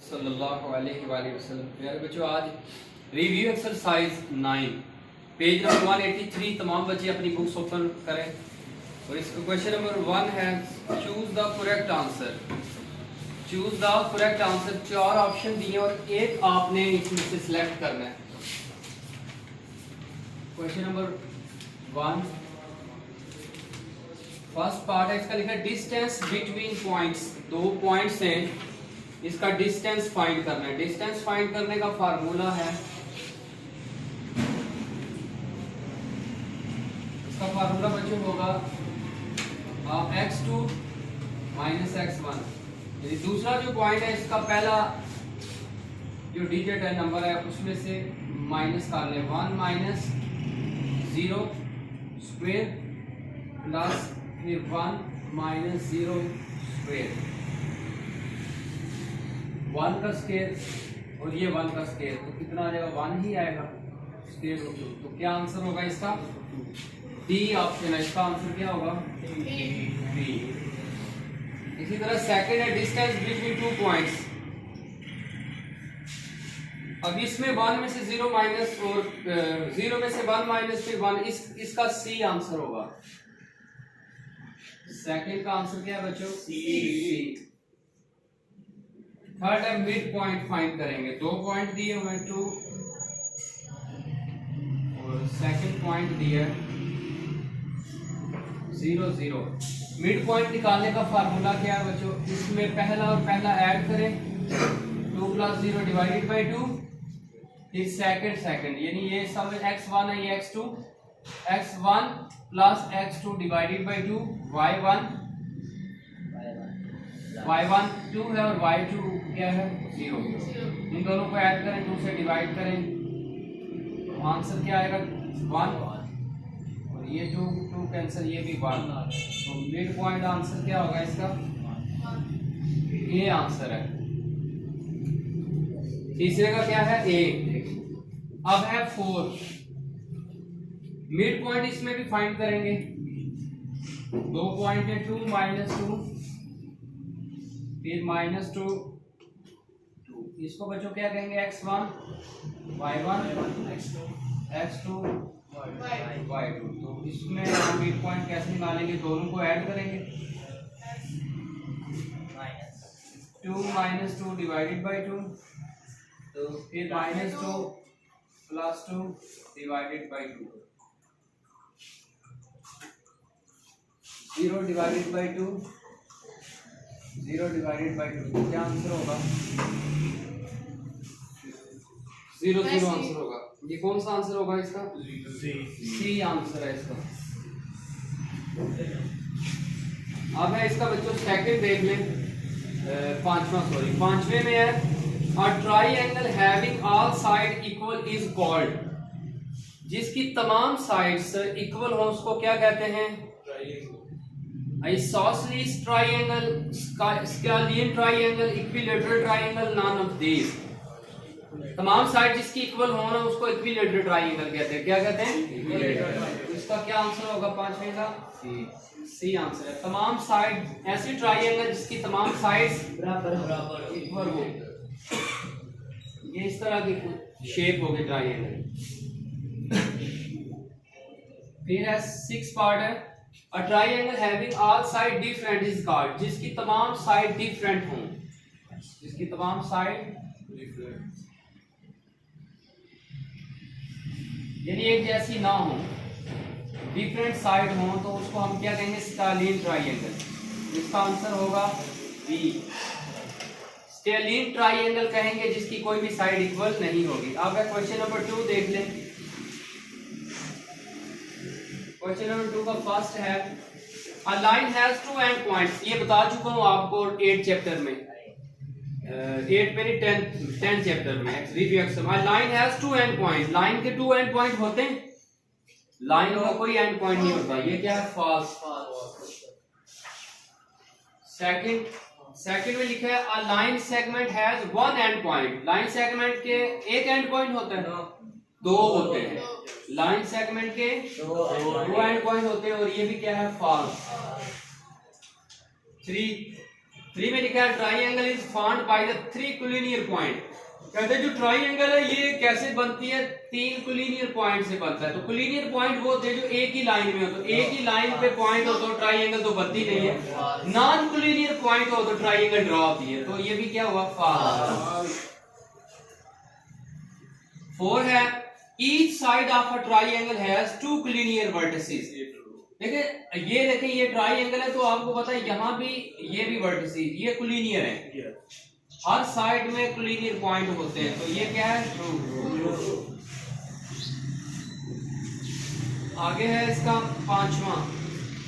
सल्लल्लाहु अलैहि वसल्लम। प्यारे बच्चों, आज रिव्यू एक्सरसाइज 9 पेज नंबर 183 तमाम बच्चे अपनी बुक्स ओपन करें और इसका क्वेश्चन नंबर 1 है choose the correct answer. Choose the correct answer, 4 option दिए और एक आपने इसमें से सिलेक्ट करना है। क्वेश्चन नंबर 1 फर्स्ट पार्ट है, इसका लिखा है डिस्टेंस बिटवीन पॉइंट्स। 2 पॉइंट्स हैं, इसका डिस्टेंस फाइंड करना है। डिस्टेंस फाइंड करने का फार्मूला है, इसका फार्मूला बच्चों होगा x2 माइनस x1। यदि दूसरा जो पॉइंट है, इसका पहला जो डिजिट है, नंबर है, उसमें से माइनस कर ले 1 माइनस 0 स्क्वायर प्लस फिर 1 माइनस 0 स्क्वायर, 1 का स्क्वायर और ये 1 का स्क्वायर, तो कितना आ जाएगा? 1 ही आएगा स्क्वायर रूट 2। तो क्या आंसर होगा इसका? डी ऑप्शन है, इसका आंसर क्या होगा? डी। इसी तरह सेकंड है डिस्टेंस बिटवीन 2 पॉइंट्स। अब इसमें 1 में से 0 माइनस और 0 में से 1 माइनस फिर 1, इसका सी आंसर होगा। सेकंड का आंसर क्या है बच्चों? सी। थर्ड है मिड पॉइंट फाइंड करेंगे। 2 पॉइंट दिए हुए हैं 2 और सेकंड पॉइंट दिया है 0 0। मिड पॉइंट निकालने का फार्मूला क्या है बच्चों? इसमें पहला और पहला ऐड करें, 2 प्लस 0 डिवाइडेड बाई 2, फिर सेकंड, यानी ये सब x1 है, ये x2, x1 plus x2 divided by 2, y1 2 है और y2 क्या है? 0। इन दोनों को ऐड करें, 2 से डिवाइड करें, तो आंसर क्या आएगा? 1 और ये 2 कैंसिल, ये भी 1। तो मिड पॉइंट आंसर क्या होगा इसका? ये आंसर है। तीसरे का क्या है? ए। अब है 4। मिड पॉइंट इसमें भी फाइंड करेंगे। 2 पॉइंट है, 2 माइनस 2 फिर माइनस 2, इसको बच्चों क्या कहेंगे? x1 y1 x2 y2। तो इसमें हम मिड पॉइंट कैसे निकालेंगे? दोनों को ऐड करेंगे, 2 माइनस 2 डिवाइडेड बाई 2, तो फिर minus 2 plus 2 divided by 2, 0 divided by 2, 0 divided by 2। तो क्या आंसर होगा? 0 0 आंसर होगा। ये कौन सा आंसर होगा इसका? सी आंसर है इसका। अब है इसका बच्चों सेकंड देख लें, पांचवें में है a triangle having all side equal is called. जिसकी तमाम साइड्स इक्वल हो उसको क्या कहते हैं? Isosceles triangle, scalene triangle, equilateral triangle, none of these. तमाम साइड जिसकी इक्वल हो ना उसको इक्विलैटरल ट्रायंगल कहते हैं। क्या कहते हैं? इक्विलैटरल। इसका क्या आंसर होगा पांचवें का? सी आंसर है। तमाम साइड ऐसी ट्रायंगल जिसकी तमाम साइड्स बराबर इक्वल हो, ये इस तरह की शेप होगी ट्रायंगल। फिर है 6 पार्ट है a triangle having all side different is called. जिसकी तमाम साइड डिफरेंट हो, जिसकी तमाम साइड डिफरेंट यानी एक जैसी ना हो, डिफरेंट साइड हो, तो उसको हम क्या कहेंगे? Scalene triangle. इसका आंसर होगा बी। स्केलियन ट्रायंगल कहेंगे जिसकी कोई भी साइड इक्वल नहीं होगी। अब क्वेश्चन नंबर 2 देख लें। क्वेश्चन नंबर 2 का फर्स्ट है अ लाइन हैज 2 एंड पॉइंट्स। ये बता चुका हूं आपको 8 चैप्टर में, 8 में नहीं 10 चैप्टर में review exam. A line has 2 end points. Line के 2 एंड पॉइंट होते हैं? लाइन का कोई एंड पॉइंट नहीं होता। ये क्या है? फॉल्स। सेकंड में लिखा है a line segment has 1 and point. Line segment के एक एंड पॉइंट होता है? 2 होते हैं। लाइन सेगमेंट के 2 एंड पॉइंट होते हैं और ये भी क्या है? फॉल्स। 3 में लिखा है triangle is formed by the 3 collinear point. कहते हैं जो ट्राइंगल है ये कैसे बनती है, 3 कोलिनियर पॉइंट से बनता है। तो कोलिनियर पॉइंट वो होते हैं जो एक ही लाइन में हो, तो एक ही लाइन पे पॉइंट हो तो ट्राइंगल तो बनती नहीं है। नॉन कोलिनियर पॉइंट हो तो ट्राइंगल ड्रॉ होती है। तो ये भी क्या हुआ, फॉल्स। 4 है each side of a triangle has 2 collinear vertices. देखिए ये देखें ये ट्राइंगल है तो आपको पता है यहाँ भी ये भी वर्टिसेस, ये कोलिनियर है, हर साइड में कोलिनियर पॉइंट होते हैं। तो ये क्या है, ट्रू। आगे है इसका 5वां,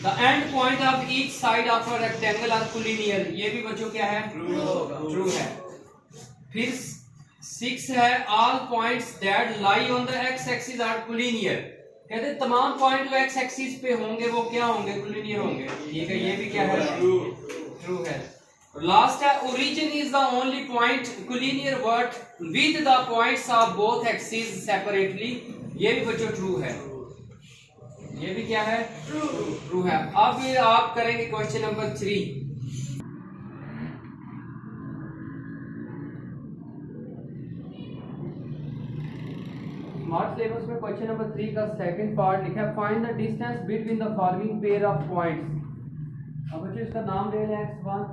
the end point of each side of a rectangle are collinear. ये भी बच्चों क्या है, ट्रू है। फिर 6 है all points that lie on the X axis are collinear. कहते हैं तमाम पॉइंट जो एक्स एक्सिस पे होंगे वो क्या होंगे, कोलिनियर होंगे। ठीक है, ये भी क्या है, ट्रू है। लास्ट है origin is the only point collinear वर्ट with the points of both axis separately. ये भी बच्चों ट्रू है, ये भी क्या है, ट्रू है। अब ये आप करेंगे क्वेश्चन नंबर 3। स्मार्ट सिलेबस में क्वेश्चन नंबर 3 का सेकंड पार्ट लिखा है find the distance between the following pair of points. अब बच्चों इसका नाम ले लें x1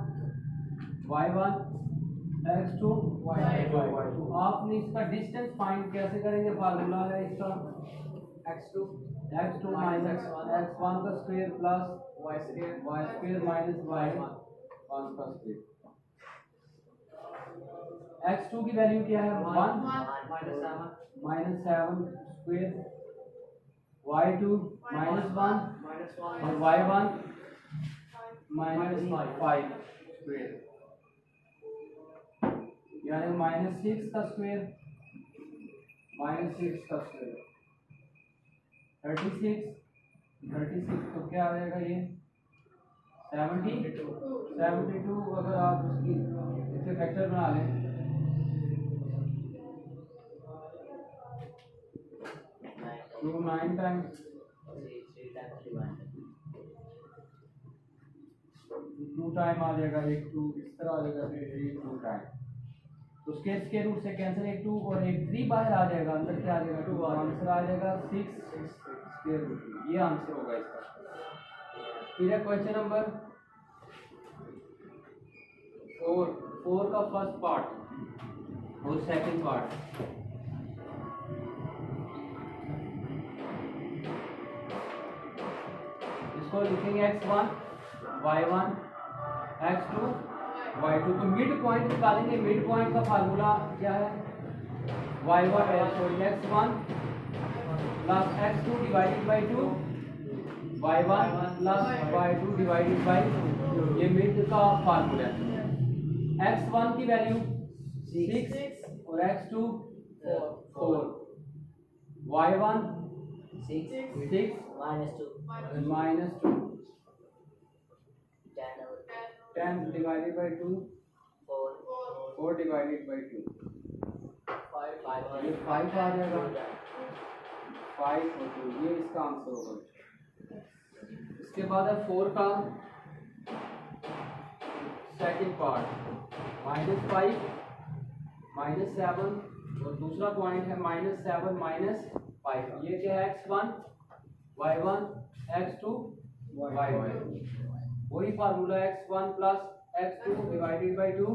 y1 x2 y2। आपने इसका डिस्टेंस फाइंड कैसे करेंगे, फार्मूला है इसका x2 माइनस x1 का square plus y square minus y1 का स्क्वायर। x2 की वैल्यू क्या है, 1 माइनस 7 स्क्वायर, y2 -1 और y1 -5 स्क्वायर, यानी -6 का स्क्वायर, -6 का स्क्वायर 36 तो क्या आ जाएगा ये 72। अगर आप उसकी इससे फैक्टर बना लें 9 टाइम्स 2 टाइम आ जाएगा, 1 2 इस तरह आ जाएगा, फिर 2 टाइम। तो स्केयर रूट से कैंसिल, 1 2 और 1 3 बाहर आ जाएगा, अंदर क्या आ जाएगा 2, आंसर आ जाएगा 6 स्क्वायर रूट। ये आंसर होगा इसका। फिर है क्वेश्चन नंबर 4 का फर्स्ट पार्ट और सेकंड पार्ट। इसको लिखेंगे x1 y1 x2 y2। तो मिड पॉइंट निकालेंगे, मिड पॉइंट का फार्मूला क्या है, y1 x1 plus x2 divided by 2 y1 plus y2 divided by 2। ये मिड का फार्मूला है। x1 की वैल्यू 6 और x2 4, y1 6 -2 10 divided by 2 4 divided by 2 ये 5 आ जाएगा, 5 और 2 ये इसका आंसर होगा। इसके बाद है 4 का सेकंड पार्ट, -5 -7 और दूसरा पॉइंट है -7 -5। ये क्या है x1 y1 x2 y1। वही formula x1 plus x2 divided by 2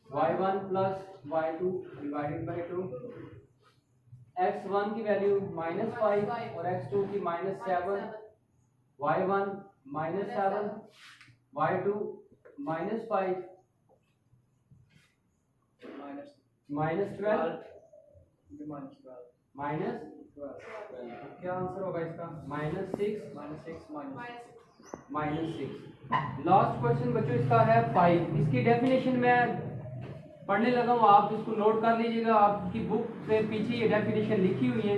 y1 plus y2 divided by 2। x1 की वैल्यू -5 और x2 की -7, y1 -7 y2 -5 -12 क्या आंसर होगा इसका, -6 लास्ट क्वेश्चन बच्चों इसका है 5। इसकी डेफिनेशन मैं पढ़ने लगा हूँ, आप इसको नोट कर लीजिएगा, आपकी बुक से पीछे ये डेफिनेशन लिखी हुई है।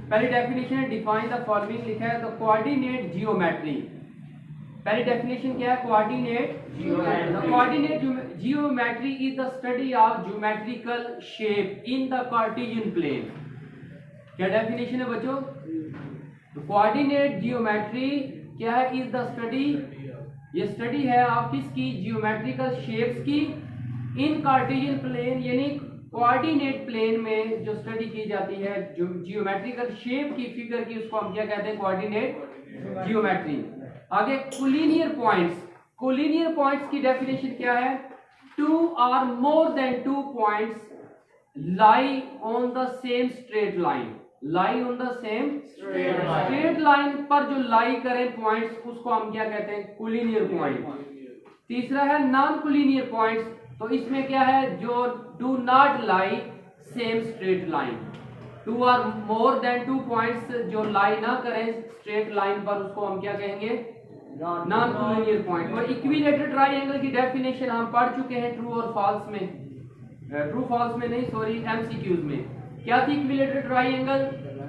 पहली डेफिनेशन है डिफाइन द फॉलोइंग, लिखा है तो कोऑर्डिनेट जियोमेट्री। पहली डेफिनेशन क्या है, coordinate geometry. Coordinate geometry is the study of geometrical shape in the Cartesian plane. क्या डेफिनेशन है बच्चों, तो कोऑर्डिनेट जियोमेट्री क्या है, इज द स्टडी ये स्टडी है आप किसकी, जियोमेट्रिकल शेप्स की इन कार्टेशियन प्लेन यानी कोऑर्डिनेट प्लेन में जो स्टडी की जाती है जो जियोमेट्रिकल शेप की फिगर की, उसको हम क्या कहते हैं, कोऑर्डिनेट जियोमेट्री। आगे कोलिनियर पॉइंट्स, कोलिनियर पॉइंट्स की डेफिनेशन क्या है, 2 or more than 2 points lie on the same straight line, lie on the same straight line पर जो लाई करें पॉइंट्स उसको हम क्या कहते हैं, कोलिनियर पॉइंट। तीसरा है नॉन कोलिनियर पॉइंट्स, तो इसमें क्या है, जो do not lie same straight line, 2 or more than 2 points जो लाई ना करें स्ट्रेट लाइन पर उसको हम क्या कहेंगे, नॉन कोलिनियर पॉइंट। और इक्विलेटरल ट्राइंगल की डेफिनेशन हम पढ़ चुके हैं ट्रू और फॉल्स में, ट्रू फॉल्स में नहीं सॉरी एमसीक्यूज में। क्या थी equilateral triangle,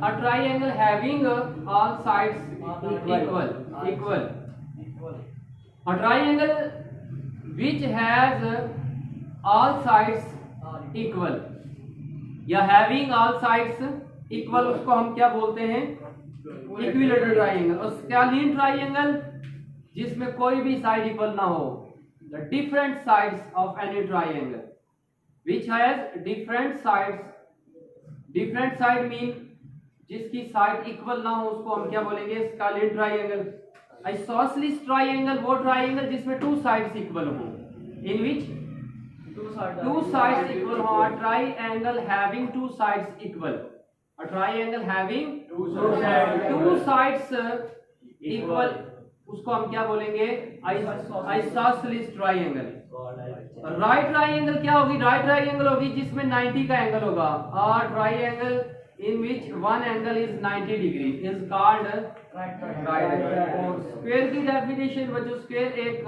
a triangle having all sides equal, a triangle which has all sides equal या हैविंग ऑल साइड्स इक्वल, उसको हम क्या बोलते हैं, इक्विलेटरल ट्राइंगल। और स्केलिन ट्राइंगल जिसमें कोई भी साइड इक्वल ना हो, the different sides of any triangle which has different sides, different side mean जिसकी साइड इक्वल ना हो उसको हम क्या बोलेंगे, स्केलिन ट्राइंगल। आइसोसेलेस ट्राइंगल वो ट्राइंगल जिसमें 2 साइड्स इक्वल हो, इन विच 2 sides equal हो, a triangle having 2 sides equal, a triangle having 2 sides equal, उसको हम क्या बोलेंगे, आइसोसेलेस ट्राइंगल। राइट ट्राइंगल क्या होगी, राइट ट्राइंगल होगी जिसमें 90 का एंगल होगा, और triangle in which one angle is 90 degree is called right triangle. और स्क्वायर की डेफिनेशन बच्चों, स्क्वायर एक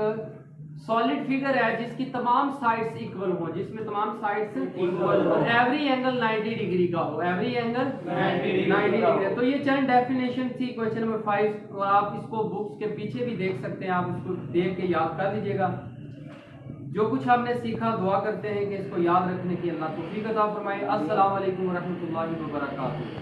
सॉलिड फिगर है जिसकी तमाम साइड्स इक्वल हो, जिसमें तमाम साइड्स इक्वल हो, एवरी एंगल 90 डिग्री का हो, एवरी एंगल 90 डिग्री। तो ये चंद डेफिनेशन थी क्वेश्चन नंबर 5, और आप इसको बुक्स के पीछे भी देख सकते हैं, आप इसको देख के याद कर लीजिएगा। जो कुछ हमने सीखा दुआ करते हैं कि इसको याद रखने की अल्लाह तौफीक अता फरमाए। अस्सलाम वालेकुम व रहमतुल्लाहि व बरकातहू।